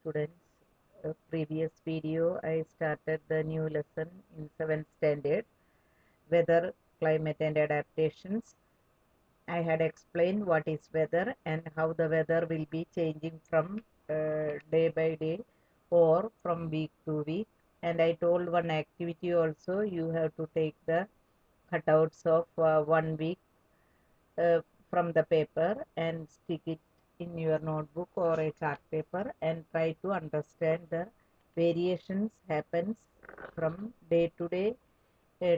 students. Previous video I started the new lesson in 7th standard, weather, climate and adaptations. I had explained what is weather and how the weather will be changing from day by day or from week to week. And I told one activity also, you have to take the cutouts of 1 week uh, from the paper and stick it in your notebook or a chart paper and try to understand the variations happens from day to day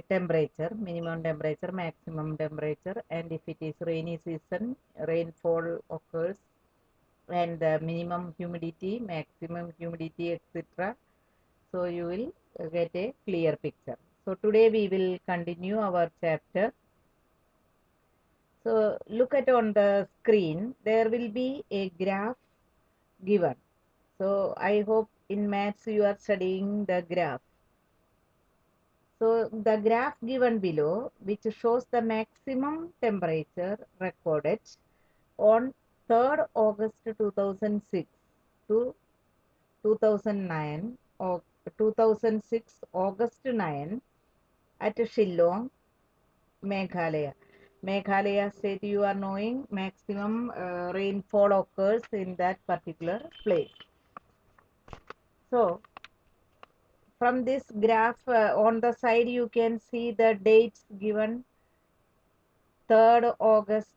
temperature, minimum temperature, maximum temperature, and if it is rainy season, rainfall occurs, and the minimum humidity, maximum humidity, etc. So you will get a clear picture. So today we will continue our chapter. So look at on the screen, there will be a graph given. So I hope in maths you are studying the graph. So the graph given below, which shows the maximum temperature recorded on 3rd August 2006 to 2009 or 2006 August 9 at Shillong, Meghalaya. Meghalaya state, you are knowing, maximum rainfall occurs in that particular place. So from this graph on the side you can see the dates given. 3rd August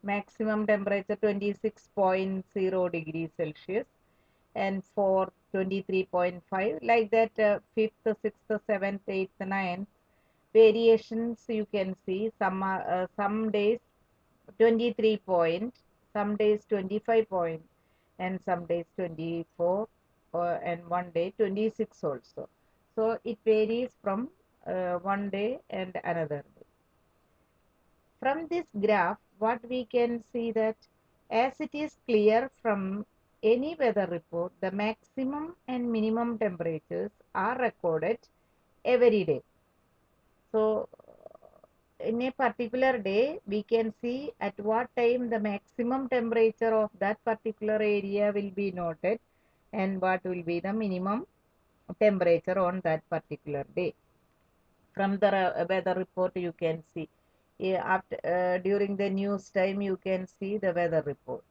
maximum temperature 26.0 degrees Celsius and for 23.5, like that 5th, 6th, 7th, 8th, 9th variations you can see. Some days 23 point, some days 25 point, and some days 24, and one day 26 also. So it varies from one day and another day. From this graph, what we can see that as it is clear from any weather report, the maximum and minimum temperatures are recorded every day. So in a particular day, we can see at what time the maximum temperature of that particular area will be noted and what will be the minimum temperature on that particular day. From the weather report, you can see. After during the news time, you can see the weather report.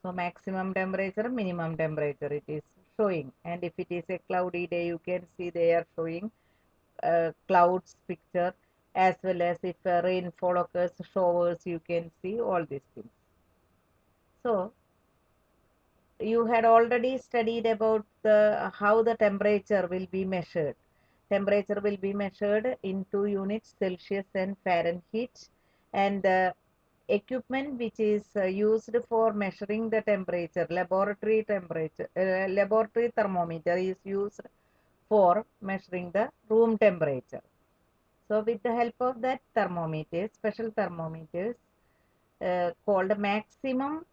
So maximum temperature, minimum temperature, it is showing. And if it is a cloudy day, you can see they are showing clouds picture, as well as if rainfall occurs, showers, you can see all these things. So you had already studied about the how the temperature will be measured. Temperature will be measured in 2 units, Celsius and Fahrenheit, and the equipment which is used for measuring the temperature, laboratory thermometer is used for measuring the room temperature. So with the help of that thermometers, special thermometers called maximum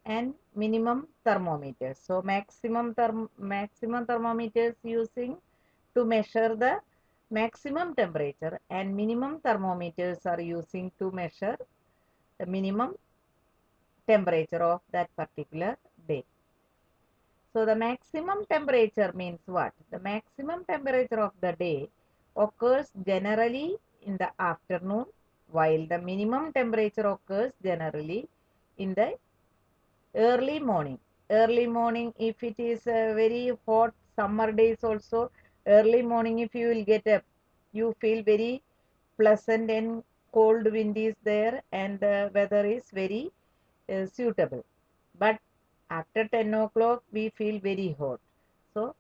and minimum thermometers. So maximum thermometers using to measure the maximum temperature, and minimum thermometers are using to measure the minimum temperature of that particular day. So the maximum temperature means what? The maximum temperature of the day occurs generally in the afternoon, while the minimum temperature occurs generally in the early morning. Early morning, if it is a very hot summer days also, early morning if you will get up, you feel very pleasant and cold wind is there and the weather is very suitable. But after 10 o'clock, we feel very hot. So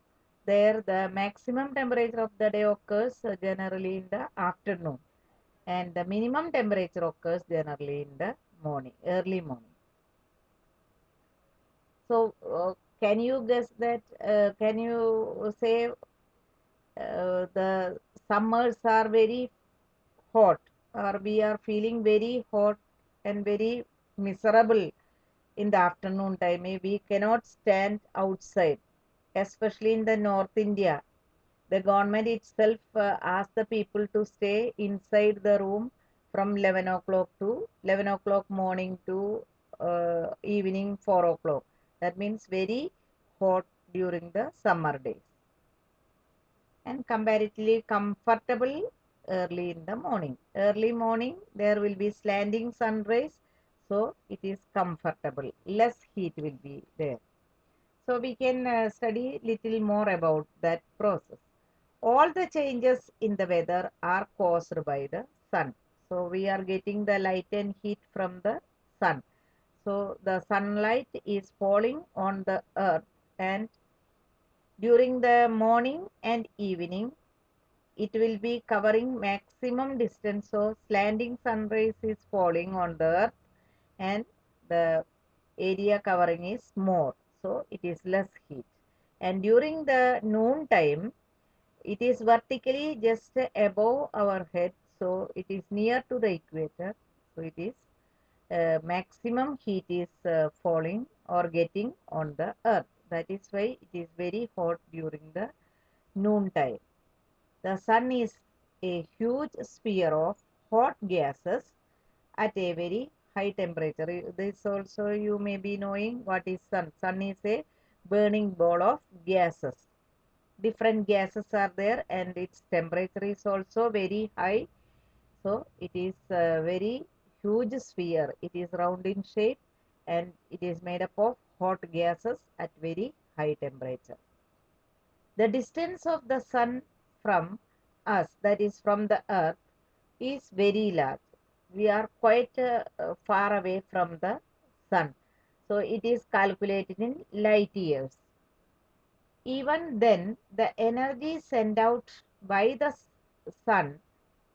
there the maximum temperature of the day occurs generally in the afternoon, and the minimum temperature occurs generally in the morning, early morning. So can you guess that? Can you say the summers are very hot, or we are feeling very hot and very miserable in the afternoon time? We cannot stand outside, especially in the North India. The government itself asked the people to stay inside the room from 11 o'clock to 11 o'clock morning to evening 4 o'clock. That means very hot during the summer days, and comparatively comfortable early in the morning. Early morning there will be slanting sun rays, so it is comfortable, less heat will be there. So we can study little more about that process. All the changes in the weather are caused by the sun. So we are getting the light and heat from the sun. So the sunlight is falling on the earth, and during the morning and evening it will be covering maximum distance. So slanting sun rays is falling on the earth, and the area covering is more, so it is less heat. And during the noon time it is vertically just above our head, so it is near to the equator, so it is maximum heat is falling or getting on the earth. That is why it is very hot during the noon time. The sun is a huge sphere of hot gases at a very high temperature. This also you may be knowing what is sun. Sun is a burning ball of gases. Different gases are there, and its temperature is also very high. So it is a very huge sphere. It is round in shape, and it is made up of hot gases at very high temperature. The distance of the sun from us, that is from the earth, is very large. We are quite far away from the sun. So it is calculated in light years. Even then, the energy sent out by the sun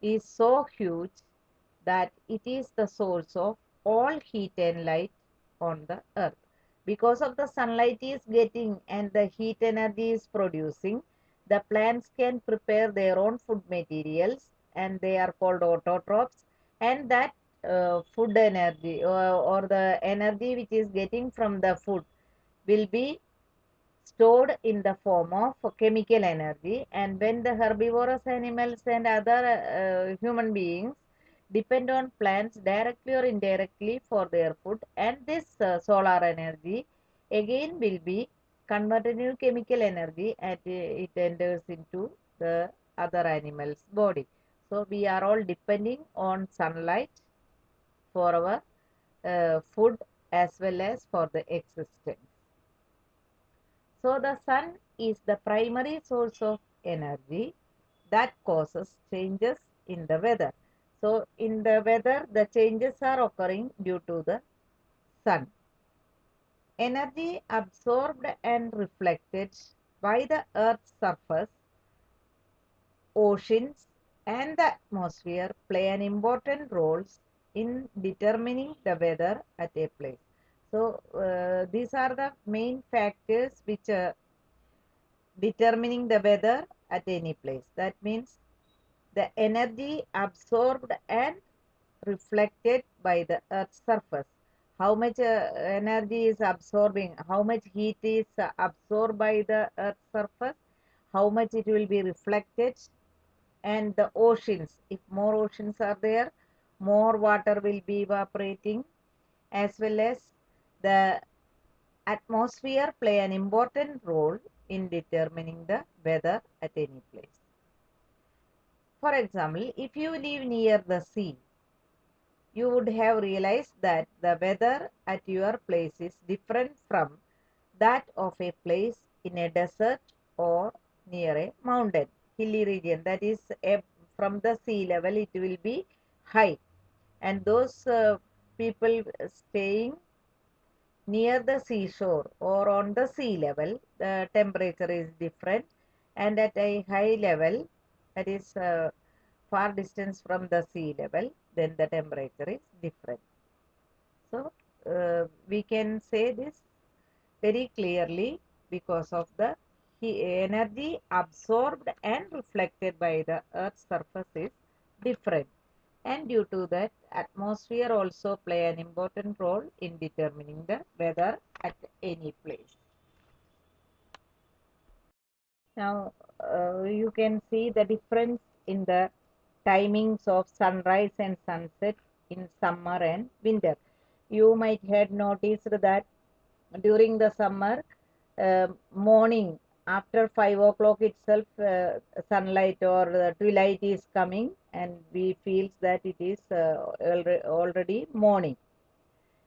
is so huge that it is the source of all heat and light on the earth. Because of the sunlight is getting and the heat energy is producing, the plants can prepare their own food materials, and they are called autotrophs. And that food energy, or the energy which is getting from the food, will be stored in the form of chemical energy. And when the herbivorous animals and other human beings depend on plants directly or indirectly for their food, and this solar energy again will be converted into chemical energy, and it enters into the other animals body. So we are all depending on sunlight for our food as well as for the existence. So the sun is the primary source of energy that causes changes in the weather. So in the weather, the changes are occurring due to the sun. Energy absorbed and reflected by the earth's surface, oceans, and the atmosphere play an important role in determining the weather at a place. So these are the main factors which determining the weather at any place. That means the energy absorbed and reflected by the earth's surface. How much energy is absorbing, how much heat is absorbed by the earth's surface, how much it will be reflected. And the oceans, if more oceans are there, more water will be evaporating, as well as the atmosphere play an important role in determining the weather at any place. For example, if you live near the sea, you would have realized that the weather at your place is different from that of a place in a desert or near a mountain, hilly region. That is, from the sea level, it will be high, and those people staying near the seashore or on the sea level, the temperature is different, and at a high level, that is far distance from the sea level, then the temperature is different. So we can say this very clearly because of the energy absorbed and reflected by the earth's surface is different, and due to that, atmosphere also play an important role in determining the weather at any place. Now you can see the difference in the timings of sunrise and sunset in summer and winter. You might have noticed that during the summer morning after 5 o'clock itself, sunlight or the twilight is coming, and we feels that it is already morning.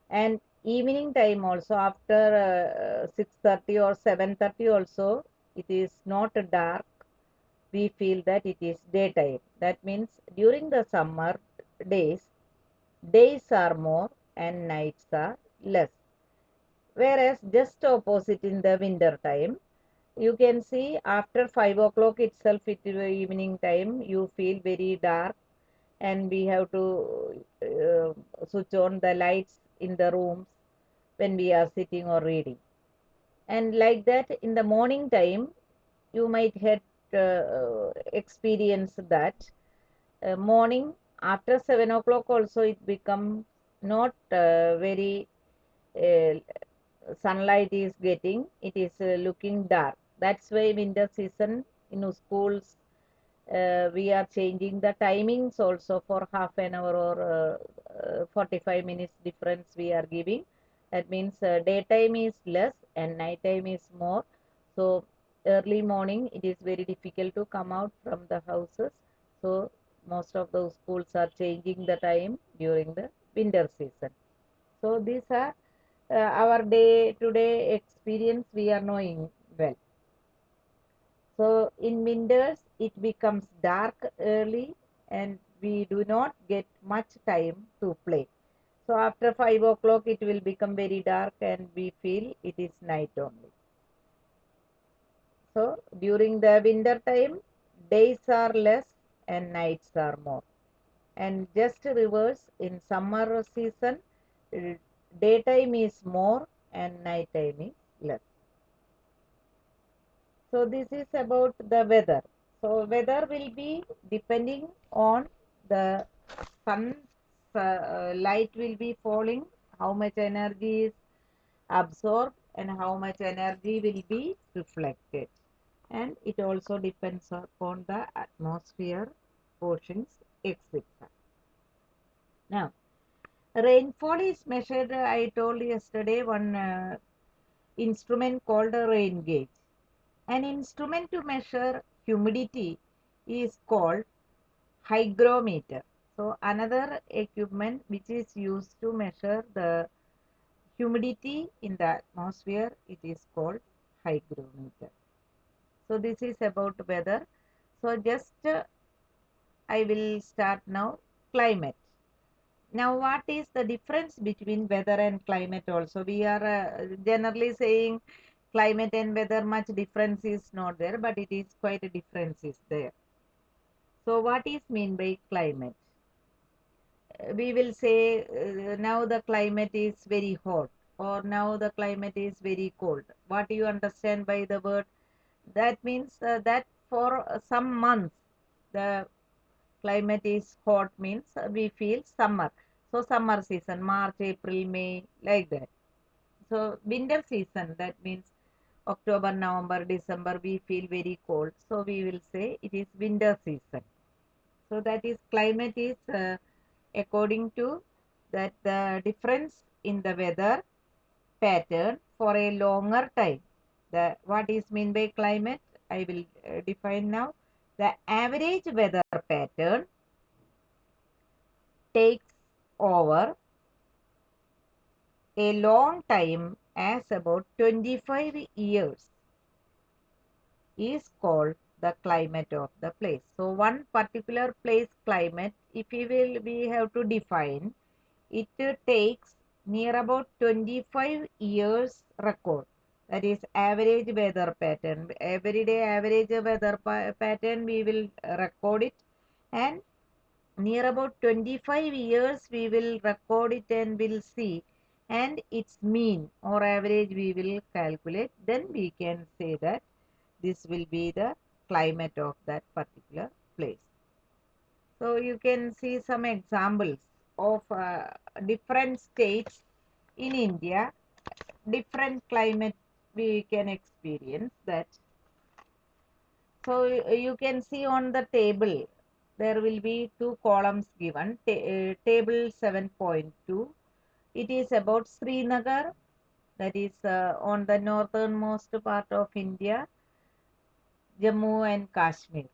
And evening time also, after 6:30 or 7:30 also, it is not dark, we feel that it is daytime. That means during the summer days, days are more and nights are less. Whereas just opposite in the winter time, you can see after 5 o'clock itself, it is evening time, you feel very dark, and we have to switch on the lights in the rooms when we are sitting or reading. And like that, in the morning time, you might have experienced that morning after 7 o'clock also it becomes not very uh, sunlight is getting, it is looking dark. That's why winter season in schools, we are changing the timings also for half an hour or 45 minutes difference we are giving. That means daytime is less and nighttime is more. So early morning it is very difficult to come out from the houses. So most of those schools are changing the time during the winter season. So these are our day to day experience we are knowing well. So in winters, it becomes dark early and we do not get much time to play. So after 5 o'clock, it will become very dark and we feel it is night only. So during the winter time, days are less and nights are more. And just reverse in summer season, uh, daytime is more and nighttime is less. So this is about the weather. So weather will be depending on the sun, light will be falling, how much energy is absorbed and how much energy will be reflected. And it also depends upon the atmosphere portions, etc. Now, rainfall is measured, I told yesterday, one instrument called a rain gauge. An instrument to measure humidity is called hygrometer. So another equipment which is used to measure the humidity in the atmosphere, it is called hygrometer. So this is about weather. So just I will start now climate. Now what is the difference between weather and climate also? We are generally saying climate and weather much difference is not there, but it is quite a difference is there. So what is mean by climate? We will say now the climate is very hot or now the climate is very cold. What do you understand by the word? That means that for some months the climate is hot means we feel summer. So summer season, March, April, May, like that. So winter season, that means October, November, December, we feel very cold. So we will say it is winter season. So that is climate is according to that the difference in the weather pattern for a longer time. The what is mean by climate? I will define now. The average weather pattern takes over a long time as about 25 years is called the climate of the place. So one particular place climate, if we have to define, it takes near about 25 years record. That is average weather pattern. Everyday average weather pattern we will record it, and near about 25 years we will record it and we'll see, and its mean or average we will calculate, then we can say that this will be the climate of that particular place. So you can see some examples of different states in India, different climate we can experience that. So you can see on the table, there will be two columns given. Table 7.2, it is about Srinagar that is on the northernmost part of India, Jammu and Kashmir.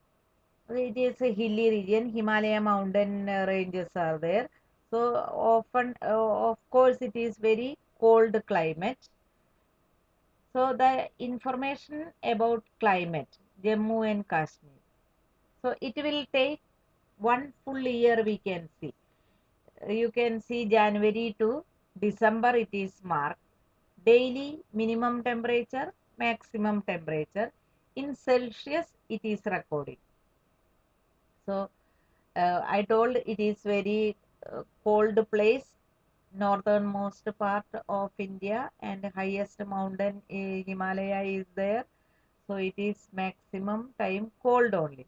It is a hilly region. Himalaya mountain ranges are there. So often, of course, it is very cold climate. So the information about climate, Jammu and Kashmir. So it will take one full year we can see. You can see January to December it is marked. Daily minimum temperature, maximum temperature. In Celsius it is recording. So I told it is very cold place, northernmost part of India, and highest mountain Himalaya is there. So it is maximum time cold only.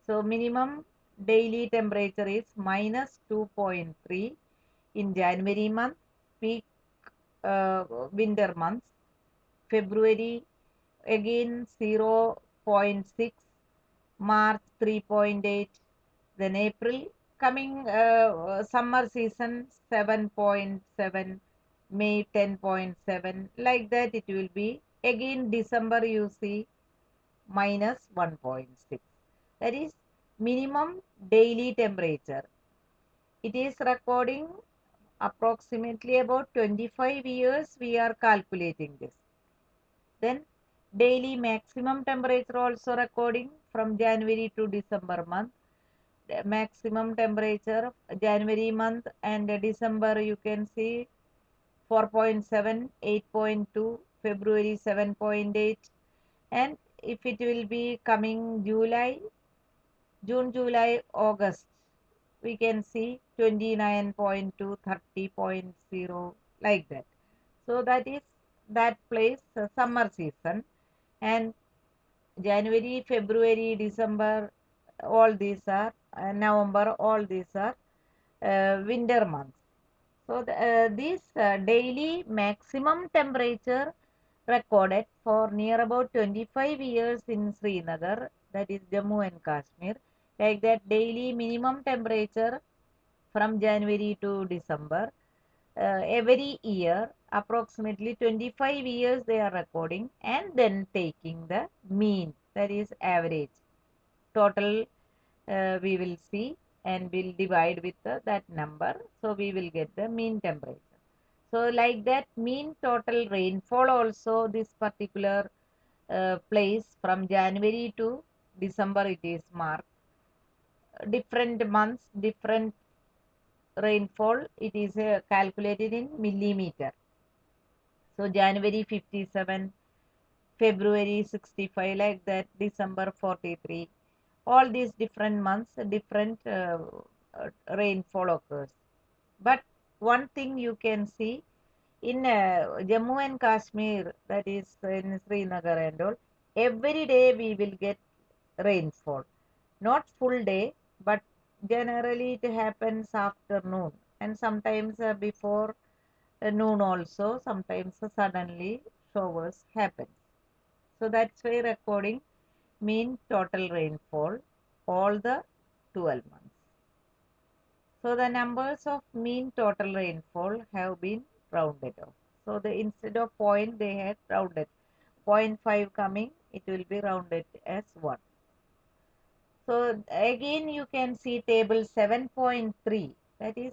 So minimum daily temperature is minus 2.3 in January month, peak winter months. February again 0.6, March 3.8, then April coming summer season 7.7, May 10.7, like that it will be. Again December you see minus 1.6. That is minimum daily temperature. It is recording approximately about 25 years we are calculating this. Then daily maximum temperature also recording from January to December month. The maximum temperature January month and December you can see 4.7, 8.2, February 7.8, and if it will be coming July, June, July, August, we can see 29.2, 30.0, like that. So that is that place summer season, and January, February, December, all these are November, all these are winter months. So this daily maximum temperature recorded for near about 25 years in Srinagar, that is Jammu and Kashmir, like that daily minimum temperature from January to December. Every year, approximately 25 years they are recording and then taking the mean, that is average. Total we will see and we'll divide with that number. So we will get the mean temperature. So like that mean total rainfall also this particular place from January to December it is marked. Different months, different rainfall, it is calculated in millimeter. So January 57, February 65, like that, December 43. All these different months, different rainfall occurs. But one thing you can see in Jammu and Kashmir, that is in Srinagar and all, every day we will get rainfall. Not full day, but generally it happens afternoon and sometimes before noon also, sometimes suddenly showers happen. So that's why recording mean total rainfall all the 12 months. So the numbers of mean total rainfall have been rounded off. So the instead of point they had rounded. 0.5 coming, it will be rounded as 1. So again you can see table 7.3, that is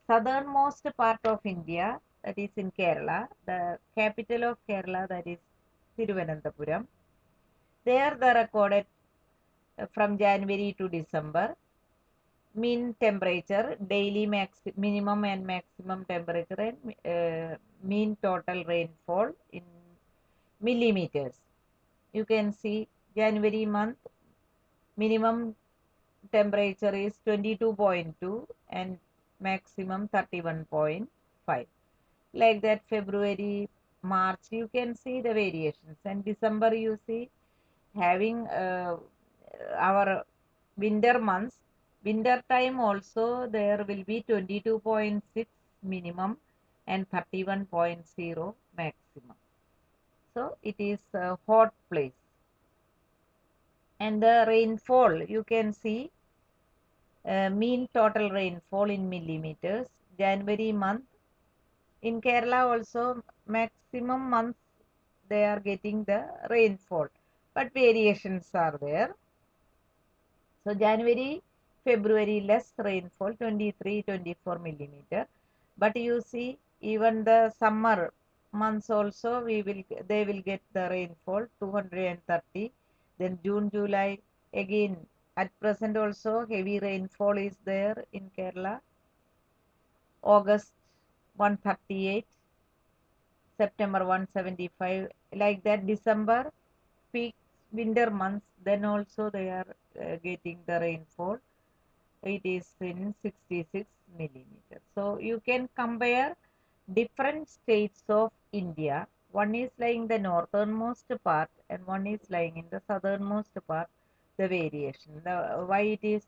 southernmost part of India, that is in Kerala, the capital of Kerala, that is Thiruvananthapuram. There the recorded from January to December mean temperature, daily minimum and maximum temperature, and mean total rainfall in millimeters. You can see January month minimum temperature is 22.2 and maximum 31.5. Like that February, March, you can see the variations, and December you see having our winter months. Winter time also there will be 22.6 minimum and 31.0 maximum. So it is a hot place. And the rainfall you can see mean total rainfall in millimeters. January month In Kerala also, maximum months they are getting the rainfall, but variations are there. So January, February less rainfall, 23, 24 millimeter. But you see, even the summer months also, they will get the rainfall 230. Then June, July, again at present also heavy rainfall is there in Kerala. August 138, September 175, like that. December peak winter months, then also they are getting the rainfall. It is in 66 millimeters. So you can compare different states of India. One is lying the northernmost part and one is lying in the southernmost part. The variation. Why it is,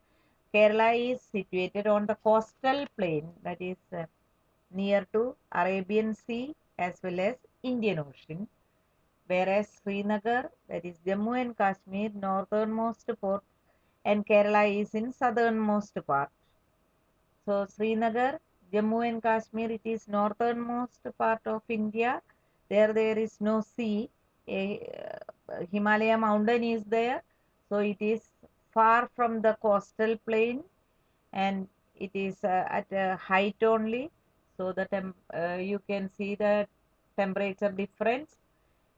Kerala is situated on the coastal plain, that is near to Arabian Sea as well as Indian Ocean, whereas Srinagar, that is Jammu and Kashmir, northernmost port, and Kerala is in southernmost part. So Srinagar, Jammu and Kashmir, it is northernmost part of India. There is no sea. Himalaya mountain is there, so it is far from the coastal plain, and it is at a height only. So you can see the temperature difference.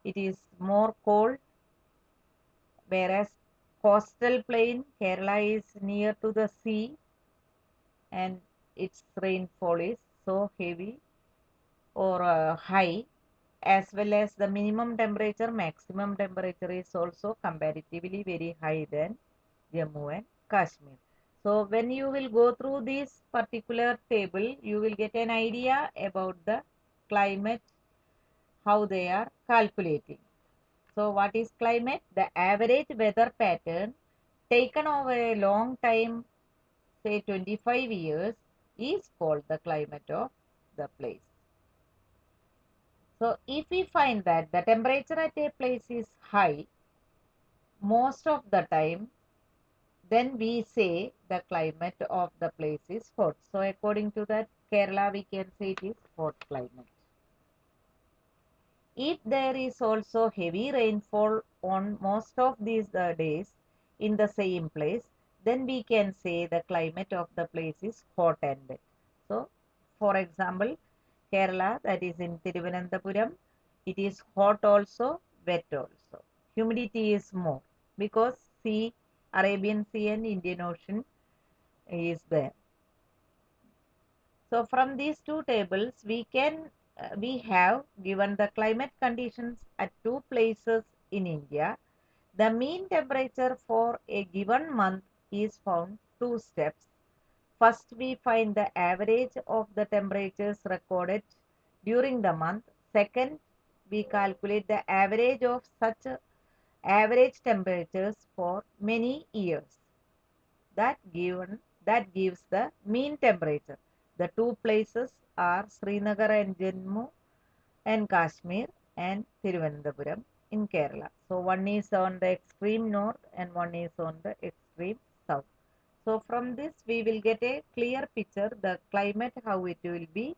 It is more cold, whereas coastal plain Kerala is near to the sea, and its rainfall is so heavy or high, as well as the minimum temperature, maximum temperature is also comparatively very high than Jammu and Kashmir. So when you will go through this particular table, you will get an idea about the climate, how they are calculating. So what is climate? The average weather pattern taken over a long time, say 25 years, is called the climate of the place. So if we find that the temperature at a place is high most of the time, then we say the climate of the place is hot. So according to that, Kerala, we can say it is hot climate. If there is also heavy rainfall on most of these days in the same place, then we can say the climate of the place is hot and wet. So, for example, Kerala, that is in Thiruvananthapuram, it is hot also, wet also. Humidity is more because sea, Arabian Sea and Indian Ocean is there. So from these two tables, we have given the climate conditions at two places in India. The mean temperature for a given month is found two steps. First, we find the average of the temperatures recorded during the month. Second, we calculate the average of such average temperatures for many years. That gives the mean temperature. The two places are Srinagar and Jammu and Kashmir and Thiruvananthapuram in Kerala. So one is on the extreme north and one is on the extreme south. So from this we will get a clear picture the climate, how it will be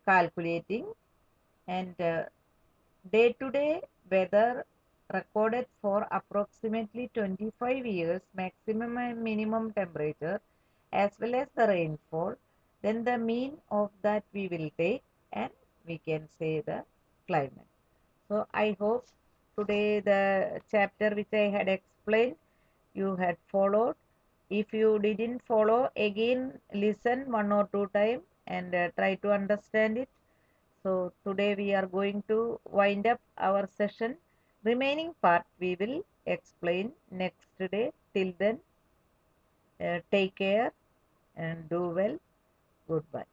calculating, and day to day weather recorded for approximately 25 years, maximum and minimum temperature, as well as the rainfall. Then the mean of that we will take, and we can say the climate. So I hope today the chapter which I had explained you had followed. If you didn't follow, again listen one or two times and try to understand it. So today we are going to wind up our session. Remaining part we will explain next day. Till then, take care and do well. Goodbye.